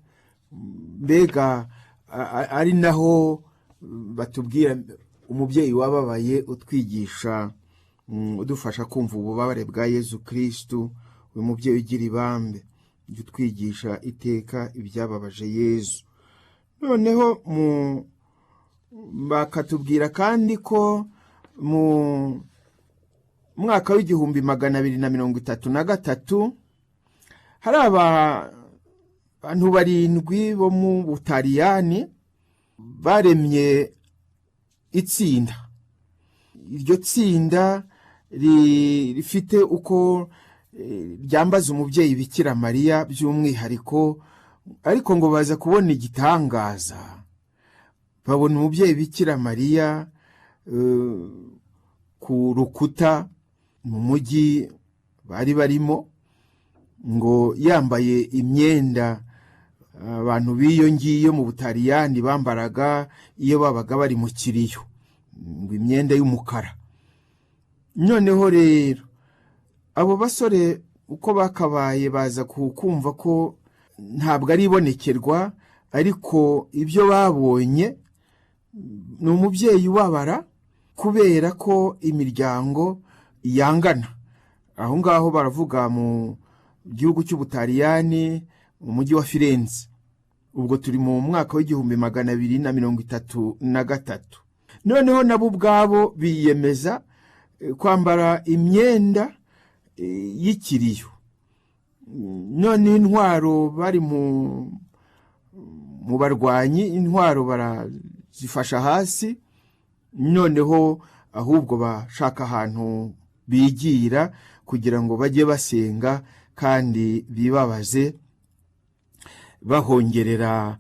mbega ari naho batubwira umubyeyi wababaye utwigisha, udufasha kumva ububabare bwa Yezu Kristu, uyu mubyeyi ugira ibambe utwigisha iteka ibyababaje Yezu. Noneho bakatubwira kandi ko mu mwaka w'1233 hari abantu 7 bo mu Butaliyani baremye itsinda. Iryo tsinda rifite uko ryambaza umubyeyi Bikira Mariya by'umwihariko, ariko ngo baza kubona igitangaza. Babona umubyeyi Bikira Mariya ku rukuta mu mujyi bari barimo, ngo yambaye imyenda abantu b'iyo ngiyo mu Butaliyani bambaraga iyo babaga bari mu kiriyo, ngo imyenda y'umukara. Noneho rero abo basore uko bakabaye baza kumva ko ntabwo ari ibonekerwa, ariko ibyo babonye ni umubyeyi ubabara kubera ko imiryango yangana. Aho ngaho baravuga mu gihugu cy'Ubutaliyani mu mujyi wa Firenze. Ubwo turi mu mwaka w'1233. Noneho nabo ubwabo biyemeza kwambara imyenda y'ikiriyo. None intwaro bari mu barwanyi, intwaro zifasha hasi, noneho ahubwo bashaka ahantu bigira kugira ngo bajye basenga kandi bibabaze, bahongerera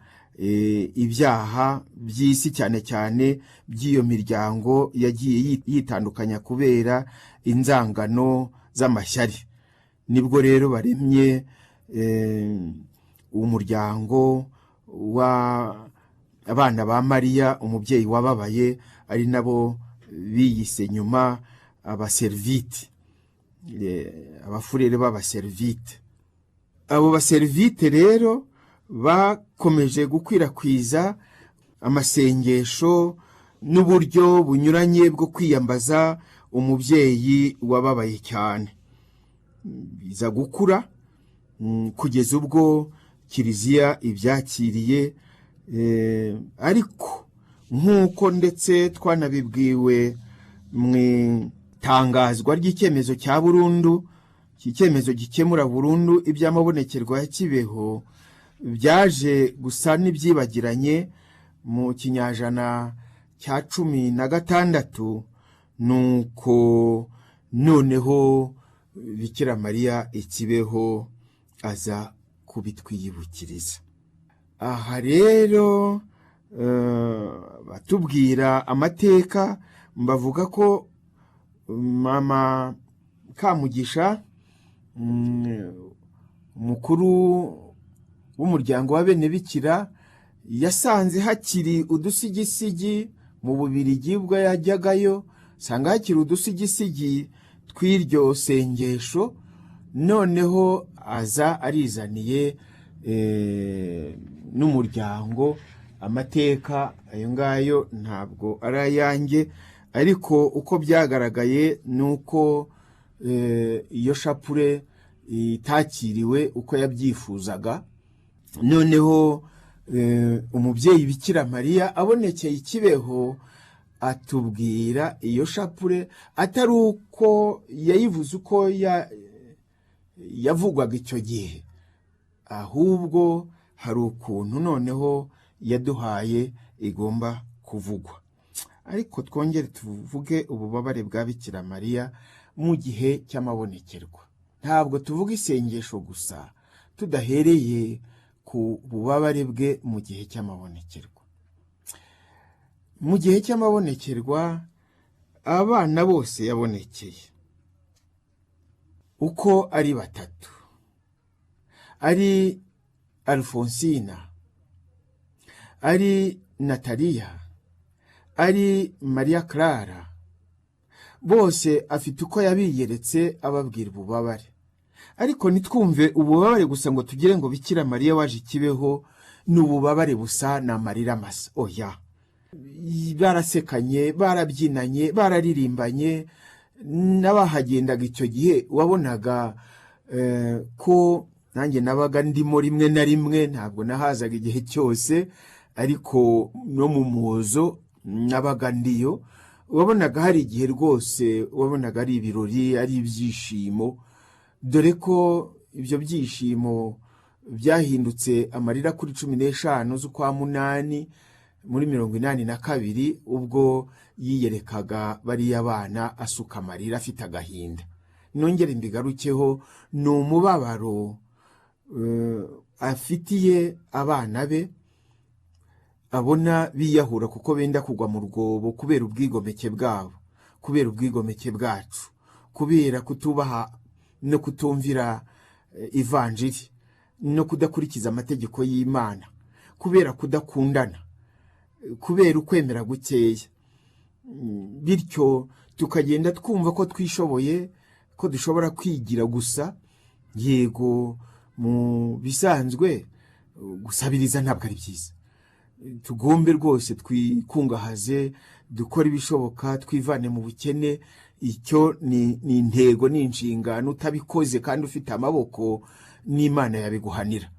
ibyaha by'isi cyane cyane by'iyo miryango yagiye yitandukanya kubera inzangano z'amashyari. Nibwo rero baremye umuryango w'abana ba Mariya umubyeyi wababaye, ari nabo biyise nyuma abaserivite, abafurere b'abaserivite. Abo baserivite rero bakomeje gukwirakwiza amasengesho n'uburyo bunyuranye bwo kwiyambaza umubyeyi wababaye cyane. Biza gukura kugeza ubwo Kiliziya ibyakiriye, ariko nk'uko ndetse twanabibwiwe mu itangazwa ry'icyemezo cya burundu, iki cyemezo gikemura burundu iby'amabonekerwa ya Kibeho, byaje gusa n'ibyibagiranye mu kinyajana cya 16, nuko noneho Bikira Mariya ikibeho aza kubitwiyibukiriza. Aha rero batubwira amateka, bavuga ko mama Kamugisha, umukuru w'umuryango wa bene Bikira, yasanze hakiri udusigisigi mu Bubiligi bwo yajyagayo, sanga hakiri udusigisigi tw'iryo sengesho, noneho aza arizaniye n'umuryango. Amateka ayo ngayo ntabwo ari ayanjye, ariko uko byagaragaye nuko iyo shapure itakiriwe uko yabyifuzaga. Noneho umubyeyi Bikira Mariya abonekeye i Kibeho atubwira iyo shapure atari uko yayivuze uko yavugwaga icyo gihe, ahubwo hari ukuntu noneho yaduhaye igomba kuvugwa. Ariko twongere tuvuge ububabare bwa Bikira Mariya mu gihe cy'amabonekerwa. Ntabwo tuvuga isengesho gusa tudahereye ku bubabare bwe mu gihe cy'amabonekerwa. Mu gihe cy'amabonekerwa abana bose yabonekeye uko ari batatu, ari Alfonsina, ari Nataliya, ari Maria Clara, bose afite uko yabiyeretse ababwira ububabare. Ariko nitwumve ububabare gusa ngo tugire ngo Bikira Mariya waje i Kibeho ni ububabare busa n'amarira masa. Oya, barasekanye, barabyinanye, bararirimbanye, n'abahagendaga icyo gihe wabonaga ko nanjye nabaga ndimo rimwe na rimwe, ntabwo nahazaga igihe cyose, ariko no mu muzo nabaga ndiyo. Wabonaga hari igihe rwose wabonaga ari ibirori, ari ibyishimo, dore ko ibyo byishimo byahindutse amarira kuri 15 z'ukwa munani muri 82, ubwo yiyerekaga bariya bana asuka amarira afite agahinda. Nongere mbigarukeho, ni umubabaro afitiye abana be, abona biyahura kuko benda kugwa mu rwobo kubera ubwigomeke bwabo, kubera ubwigomeke bwacu, kubera kutubaha no kutumvira ivanjiri no kudakurikiza amategeko y'Imana, kubera kudakundana, kubera ukwemera gukeya. Bityo tukagenda twumva ko twishoboye, ko dushobora kwigira gusa. Yego, mu bisanzwe gusabiriza ntabwo ari byiza. Tugombe rwose twikungahaze, dukora ibishoboka, twivane mu bukene. Icyo ni intego, ni inshingano. Utabikoze kandi ufite amaboko, n'Imana yabiguhanira.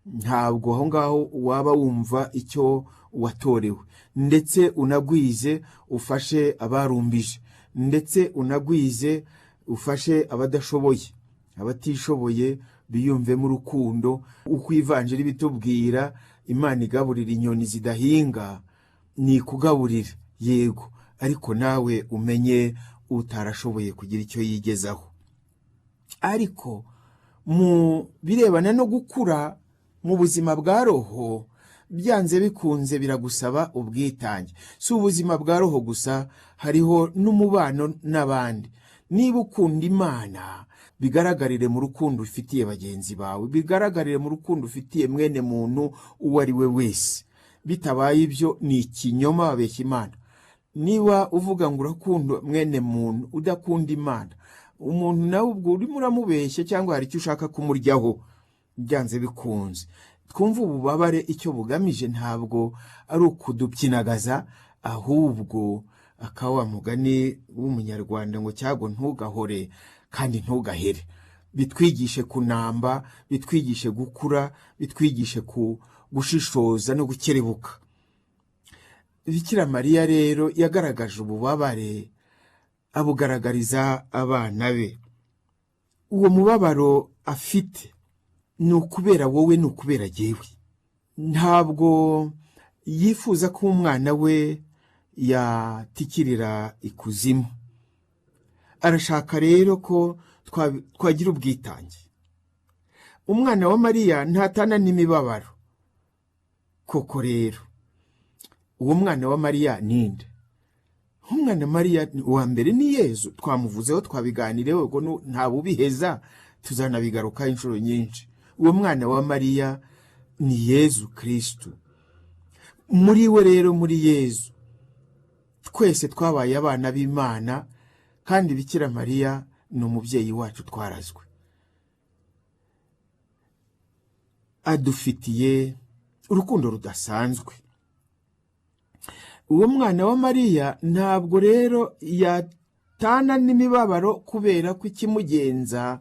Ntabwo aho ngaho waba wumva icyo watorewe. Ndetse unagwize ufashe abarumbije, ndetse unagwize ufashe abadashoboye, abatishoboye biyumve mu rukundo. Uko ivanjiri bitubwira, Imana igaburira inyoni zidahinga, ni kugaburira yego, ariko nawe umenye utarashoboye kugira icyo yigezaho. Ariko mu birebana no gukura mu buzima bwa roho, byanze bikunze biragusaba ubwitange. Si ubuzima bwa roho gusa, hariho n'umubano n'abandi. Niba ukunda Imana, bigaragarire mu rukundo ufitiye bagenzi bawe, bigaragarire mu rukundo ufitiye mwene muntu uwo ari we wese. Bitabaye ibyo ni ikinyoma, wabeshya Imana. Niba uvuga ngo urakunda mwene muntu udakunda Imana, umuntu nawe ubwo urimo uramubeshya cyangwa hari icyo ushaka kumuryaho. Byanze bikunze twumva ububabare icyo bugamije ntabwo ari ukudupyinagaza, ahubwo akawa mugani w'umunyarwanda ngo cyago ntugahore kandi ntugahere. Bitwigishe kunamba, bitwigishe gukura, bitwigishe gushishoza no gukerebuka. Bikira Mariya rero yagaragaje ububabare, abugaragariza abana be. Uwo mubabaro afite ni ukubera wowe, ni ukubera jyewe. Ntabwo yifuza ko umwana we yatikirira ikuzimu. Arashaka rero ko twagira ubwitange. Umwana wa Mariya ntatana n'imibabaro. Koko rero uwo mwana wa Mariya ninde? Umwana Mariya wa mbere ni Yezu. Twamuvuzeho, twabiganireho, ngo nta bubiheza, tuzanabigaruka inshuro nyinshi. Uwo mwana wa Mariya ni Yezu Kristo. Muri we rero, muri Yezu, twese twabaye abana b'Imana, kandi Bikira Mariya ni umubyeyi wacu twarazwe. Adufitiye urukundo rudasanzwe. Uwo mwana wa Mariya ntabwo rero yatana n'imibabaro kubera ko ikimugenza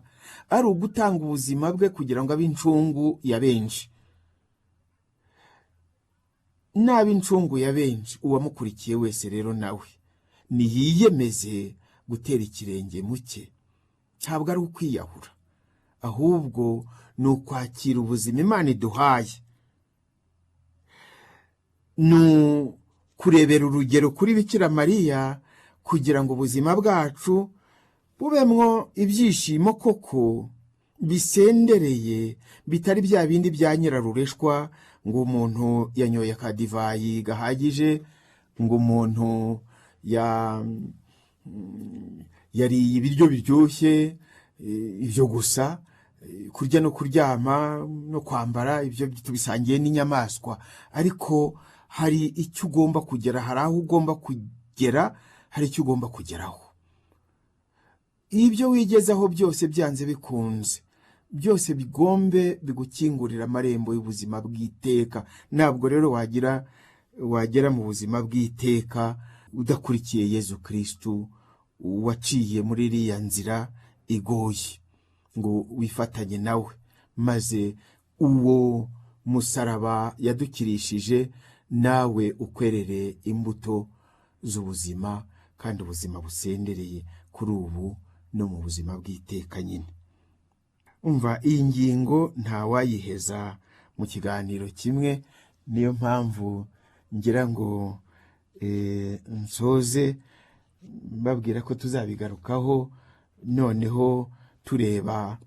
ari ugutanga ubuzima bwe kugira ngo abe incungu ya benshi. Naba incungu ya benshi, uwamukurikiye wese rero nawe niyiyemeze gutera ikirenge mu cye. Ntabwo ari ukwiyahura, ahubwo ni ukwakira ubuzima Imana iduhaye. Ni kurebera urugero kuri Bikira Mariya kugira ngo ubuzima bwacu bubemwo ibyishimo koko bisendereye, bitari bya bindi bya nyirarureshwa, ngo umuntu yanyoye akadivayi gahagije, ngo umuntu yariye ibiryo biryoshye, ibyo gusa. Kurya no kuryama no kwambara, ibyo tubisangiye n'inyamaswa. Ariko hari icyo ugomba kugera, hari aho ugomba kugera, hari icyo ugomba kugeraho. Ibyo wigezaho byose byanze bikunze, byose bigombe bigukingurira amarembo y'ubuzima bw'iteka. Ntabwo rero wagera mu buzima bw'iteka udakurikiye Yezu Kristo, waciye muri iriya nzira igoye, ngo wifatanye nawe, maze uwo musaraba yadukirishije nawe ukwerere imbuto z'ubuzima, kandi ubuzima busendereye kuri ubu no mu buzima bw'iteka nyine. Umva, iyi ngingo ntawayiheza mu kiganiro kimwe. Niyo mpamvu ngira ngo nsoze mbabwira ko tuzabigarukaho noneho tureba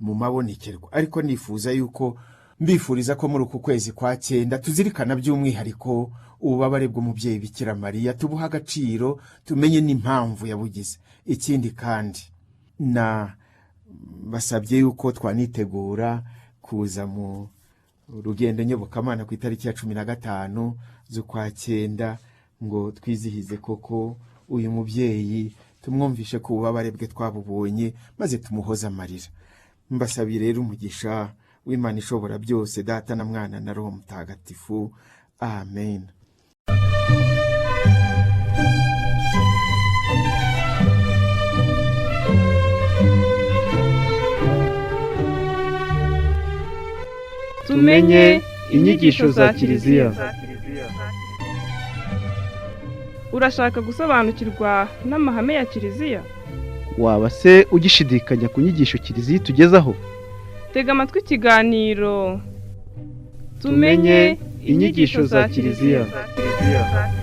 mu mabonekerwa. Ariko nifuza yuko mbifuriza ko muri uku kwezi kwa 9 tuzirikana by'umwihariko ububabare bw'umubyeyi Bikira Mariya, tubuha agaciro, tumenye n'impamvu yabugize. Ikindi kandi basabye yuko twanitegura kuza mu rugendo nyobokamana ku itariki ya 15 z'ukwa 9, ngo twizihize koko uyu mubyeyi, tumwumvishe ko ububabare bwe twabubonye, maze tumuhoza amarira. Mbasabiye rero umugisha w'Imana ishobora byose, Data na Mwana na Roho Mutagatifu. Amen. Tumenye inyigisho za Kiliziya. Urashaka gusobanukirwa n'amahame ya Kiliziya? Waba se ugishidikanya ku nyigisho Kiliziya tugezaho? Tega amatwi ikiganiro Tumenye inyigisho za Kiliziya. kiliziya